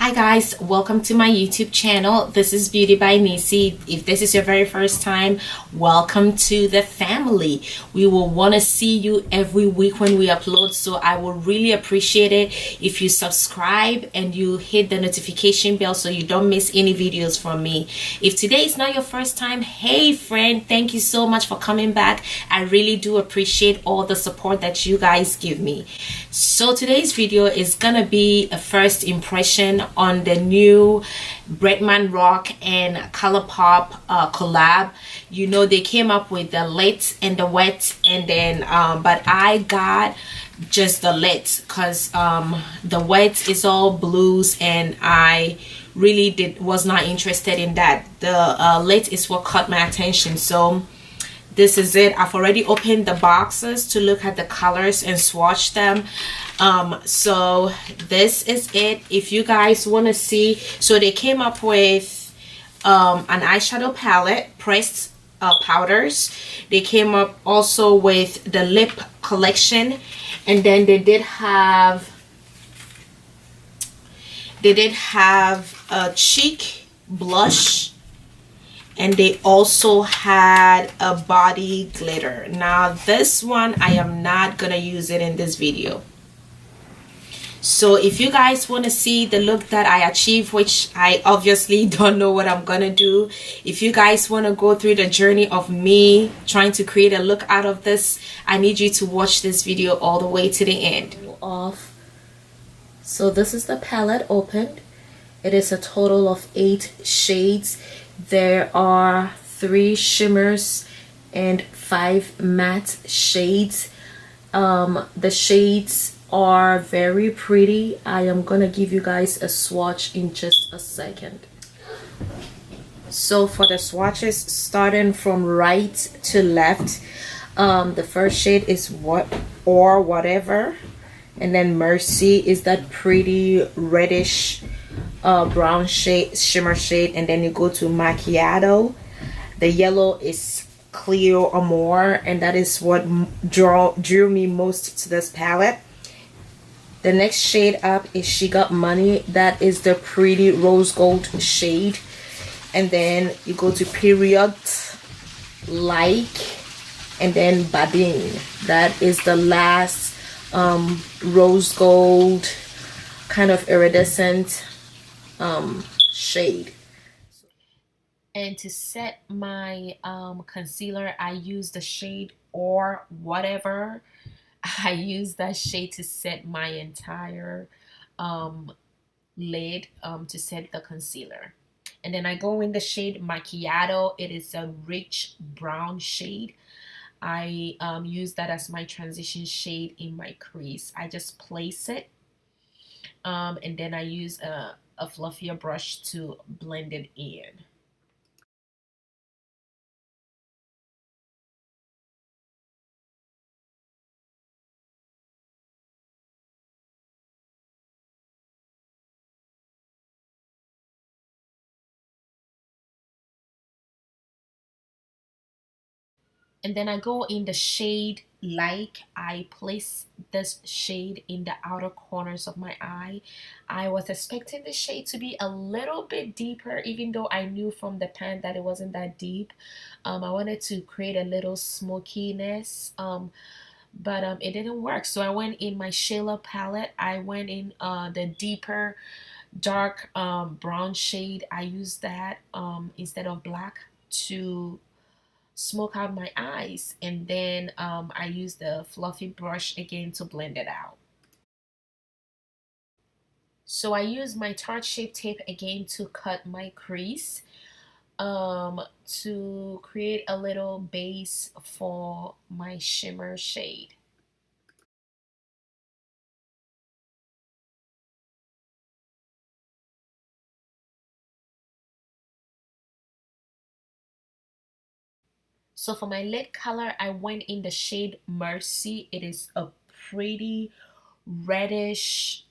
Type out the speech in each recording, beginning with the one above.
Hi guys, welcome to my YouTube channel. This is Beautybybniecy. If this is your very first time, welcome to the family. We will want to see you every week when we upload, so I would really appreciate it if you subscribe and you hit the notification bell so you don't miss any videos from me. If today is not your first time, hey friend, thank you so much for coming back. I really do appreciate all the support that you guys give me. So today's video is gonna be a first impression on the new BretmanRock and Colorpop collab. You know, they came up with the lit and the wet, and then but I got just the lit because the wet is all blues and I really was not interested in that. The lit is what caught my attention, so this is it. I've already opened the boxes to look at the colors and swatch them. So this is it. If you guys want to see, so they came up with an eyeshadow palette, pressed powders. They came up also with the lip collection, and then they did have a cheek blush, and they also had a body glitter. Now this one, I am not gonna use it in this video. So if you guys want to see the look that I achieved, which I obviously don't know what I'm gonna do, if you guys want to go through the journey of me trying to create a look out of this, I need you to watch this video all the way to the end. So this is the palette opened. It is a total of 8 shades. There are 3 shimmers and 5 matte shades. The shades are very pretty. I am gonna give you guys a swatch in just a second. So for the swatches, starting from right to left, the first shade is What or Whatever, and then Mercy is that pretty reddish brown shade, shimmer shade, and then you go to Macchiato. The yellow is Cleo Amore, and that is what drew me most to this palette. The next shade up is She Got Money. That is the pretty rose gold shade. And then you go to Period, Like, and then Badin. That is the last rose gold kind of iridescent shade. And to set my concealer, I use the shade Or Whatever. I use that shade to set my entire lid, to set the concealer. And then I go in the shade Macchiato. It is a rich brown shade. I use that as my transition shade in my crease. I just place it, and then I use a fluffier brush to blend it in. And then I go in the shade Like. I place this shade in the outer corners of my eye. I was expecting the shade to be a little bit deeper, even though I knew from the pan that it wasn't that deep. I wanted to create a little smokiness, but it didn't work. So I went in my Shayla palette. I went in the deeper dark brown shade. I used that instead of black to smoke out my eyes, and then I use the fluffy brush again to blend it out. So I use my Tarte Shape Tape again to cut my crease, to create a little base for my shimmer shade. So for my lid color, I went in the shade Mercy. It is a pretty reddish,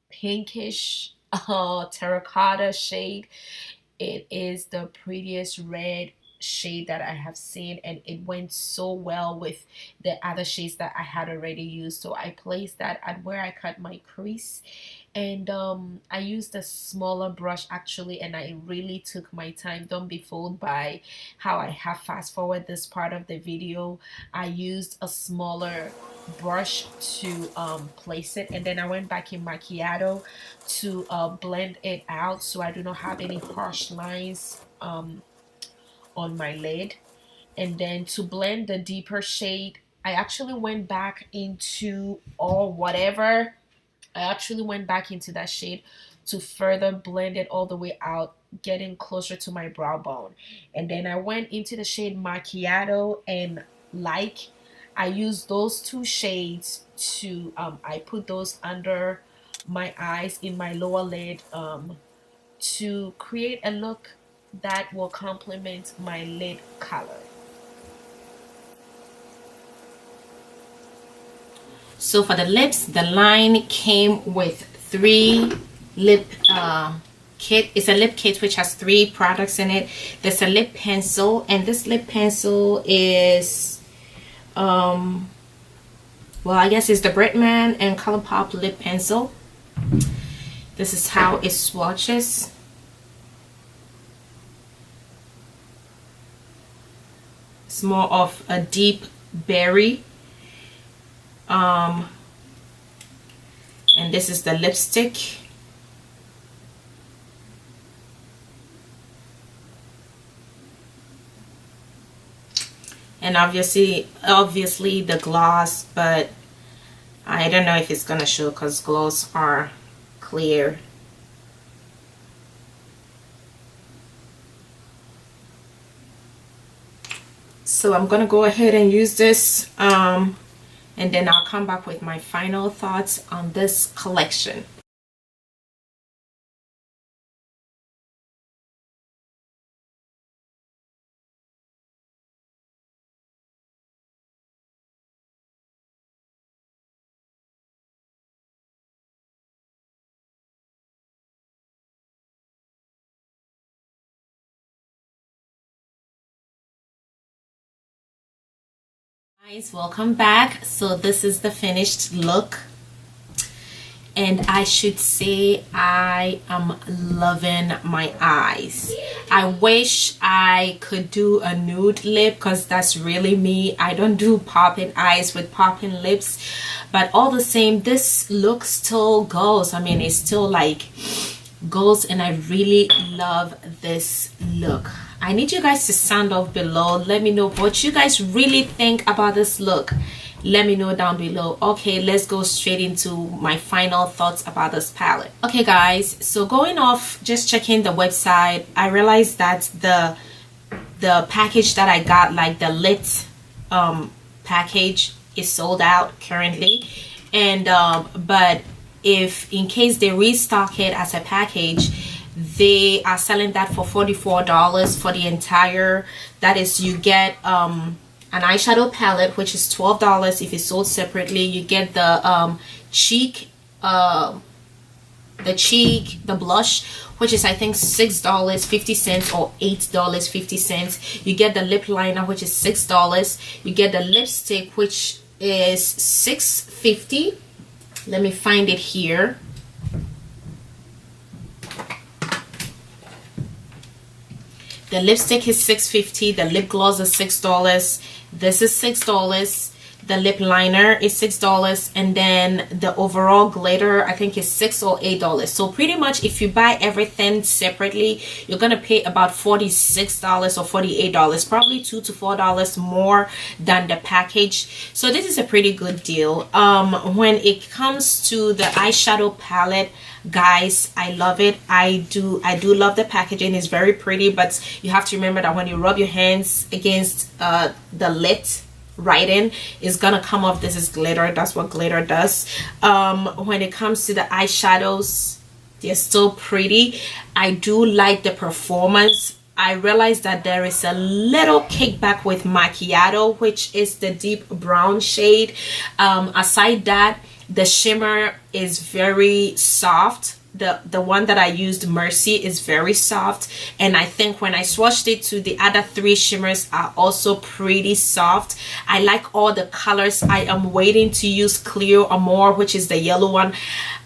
pinkish, terracotta shade. It is the prettiest red shade that I have seen, and it went so well with the other shades that I had already used. So I placed that at where I cut my crease, and I used a smaller brush actually, and I really took my time. Don't be fooled by how I have fast forward this part of the video. I used a smaller brush to place it, and then I went back in macchiato to blend it out so I do not have any harsh lines on my lid. And then to blend the deeper shade, I actually went back into or whatever I actually went back into that shade to further blend it all the way out, getting closer to my brow bone. And then I went into the shade macchiato and like. I used those two shades to I put those under my eyes in my lower lid to create a look that will complement my lid color. So for the lips, the line came with 3 lip kit. It's a lip kit which has 3 products in it. There's a lip pencil, and this lip pencil is well, I guess it's the Bretman and Colorpop lip pencil. This is how it swatches. It's more of a deep berry. And this is the lipstick. And obviously the gloss, but I don't know if it's gonna show because gloss are clear. So I'm gonna go ahead and use this and then I'll come back with my final thoughts on this collection. Guys, welcome back. So this is the finished look, and I should say I am loving my eyes. I wish I could do a nude lip because that's really me. I don't do popping eyes with popping lips, but all the same, this look still goes. I mean, it still like goes, and I really love this look. I need you guys to sound off below. Let me know what you guys really think about this look. Let me know down below. Okay, let's go straight into my final thoughts about this palette. Okay guys, so going off just checking the website, I realized that the package that I got, like the lit package, is sold out currently. And but if in case they restock it as a package, they are selling that for $44 for the entire. That is, you get an eyeshadow palette which is $12 if it's sold separately. You get the cheek, the blush, which is I think $6.50 or $8.50. You get the lip liner, which is $6. You get the lipstick, which is $6.50. Let me find it here. The lipstick is $6.50. The lip gloss is $6. This is $6. The lip liner is $6, and then the overall glitter I think is $6 or $8. So pretty much if you buy everything separately, you're gonna pay about $46 or $48, probably $2 to $4 more than the package. So this is a pretty good deal. When it comes to the eyeshadow palette, guys, I love it. I do love the packaging. It's very pretty, but you have to remember that when you rub your hands against the lid right in, is gonna come off. This is glitter. That's what glitter does. When it comes to the eyeshadows, they're still pretty. I do like the performance. I realized that there is a little kickback with macchiato, which is the deep brown shade. Aside that, the shimmer is very soft. the one that I used, Mercy, is very soft, and I think when I swatched it to the other 3 shimmers are also pretty soft. I like all the colors. I am waiting to use Clear or More, which is the yellow one.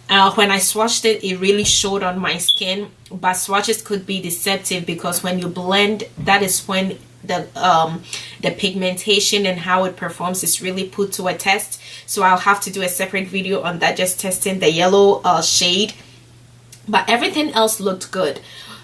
When I swatched it, it really showed on my skin, but swatches could be deceptive because when you blend, that is when the pigmentation and how it performs is really put to a test. So I'll have to do a separate video on that, just testing the yellow shade. But everything else looked good.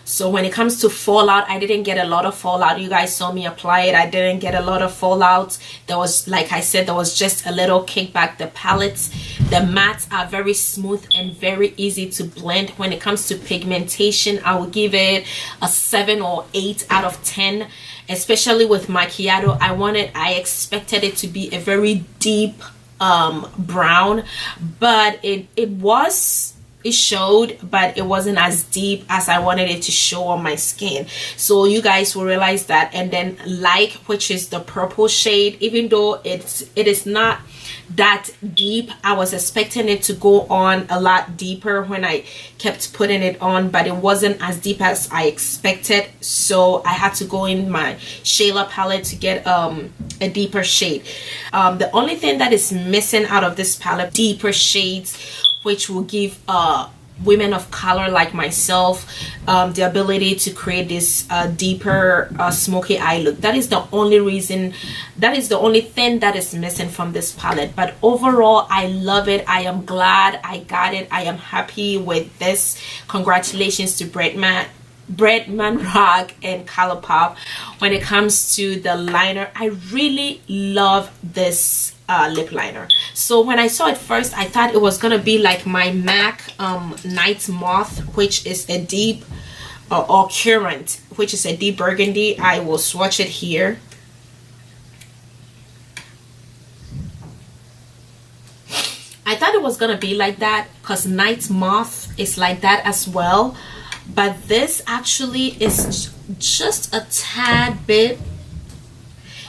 So when it comes to fallout, I didn't get a lot of fallout. You guys saw me apply it. I didn't get a lot of fallout. There was, like I said, there was just a little kickback. The palettes, the mattes are very smooth and very easy to blend. When it comes to pigmentation, I will give it a 7 or 8 out of 10. Especially with macchiato, I expected it to be a very deep brown, but it showed, but it wasn't as deep as I wanted it to show on my skin. So you guys will realize that. And then Like, which is the purple shade, even though it is not that deep, I was expecting it to go on a lot deeper when I kept putting it on, but it wasn't as deep as I expected. So I had to go in my Shayla palette to get a deeper shade. The only thing that is missing out of this palette, deeper shades, which will give women of color like myself the ability to create this deeper smoky eye look. That is the only reason, that is the only thing that is missing from this palette. But overall, I love it. I am glad I got it. I am happy with this. Congratulations to BretmanRock and Colorpop. When it comes to the liner, I really love this lip liner. So when I saw it first, I thought it was gonna be like my MAC Night Moth, which is a deep or Current, which is a deep burgundy. I will swatch it here. I thought it was gonna be like that because Night Moth is like that as well, but this actually is just a tad bit,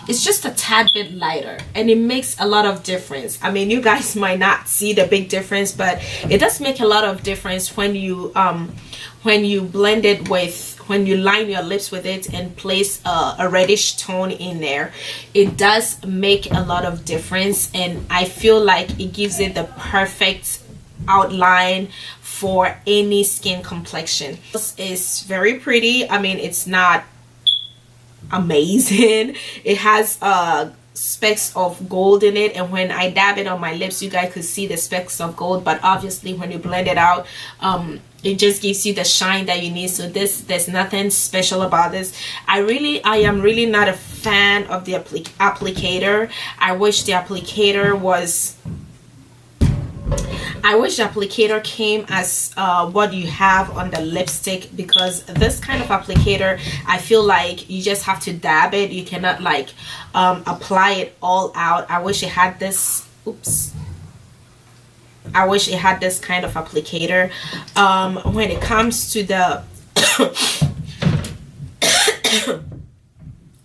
it's just a tad bit lighter, and it makes a lot of difference. I mean, you guys might not see the big difference, but it does make a lot of difference when you blend it with, when you line your lips with it and place a reddish tone in there. It does make a lot of difference, and I feel like it gives it the perfect outline for any skin complexion. This is very pretty. I mean, it's not amazing. It has specks of gold in it, and when I dab it on my lips, you guys could see the specks of gold, but obviously when you blend it out, it just gives you the shine that you need. So there's nothing special about this. I am really not a fan of the applicator. I wish the applicator came as what you have on the lipstick, because this kind of applicator, I feel like you just have to dab it. You cannot like apply it all out. I wish it had this, oops, I wish it had this kind of applicator. When it comes to the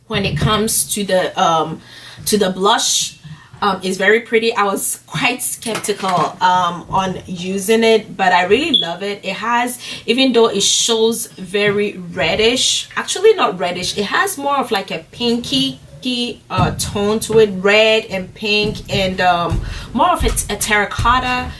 when it comes to the blush, it's very pretty. I was quite skeptical on using it, but I really love it. It has, even though it shows very reddish, actually not reddish, it has more of like a pinky tone to it, red and pink, and more of a terracotta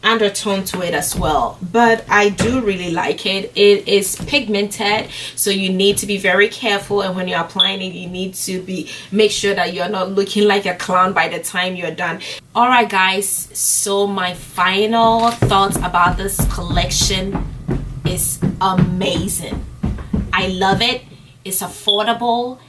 undertone to it as well. But I do really like it. It is pigmented, so you need to be very careful, and when you're applying it, you need to make sure that you're not looking like a clown by the time you're done. All right guys, so my final thoughts about this collection is amazing. I love it. It's affordable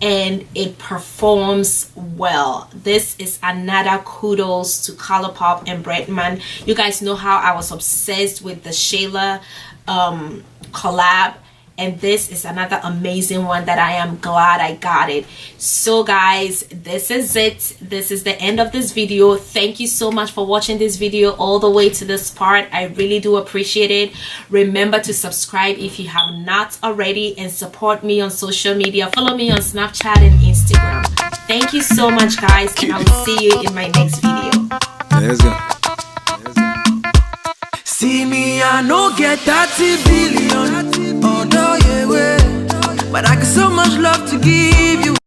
and it performs well. This is another kudos to Colorpop and Bretman. You guys know how I was obsessed with the Shayla collab, and this is another amazing one that I am glad I got it. So guys, this is it. This is the end of this video. Thank you so much for watching this video all the way to this part. I really do appreciate it. Remember to subscribe if you have not already, and support me on social media. Follow me on Snapchat and Instagram. Thank you so much guys, and I will see you in my next video. Let's go. See me, I no get 30 billion. Oh no, yeah, way. But I got so much love to give you.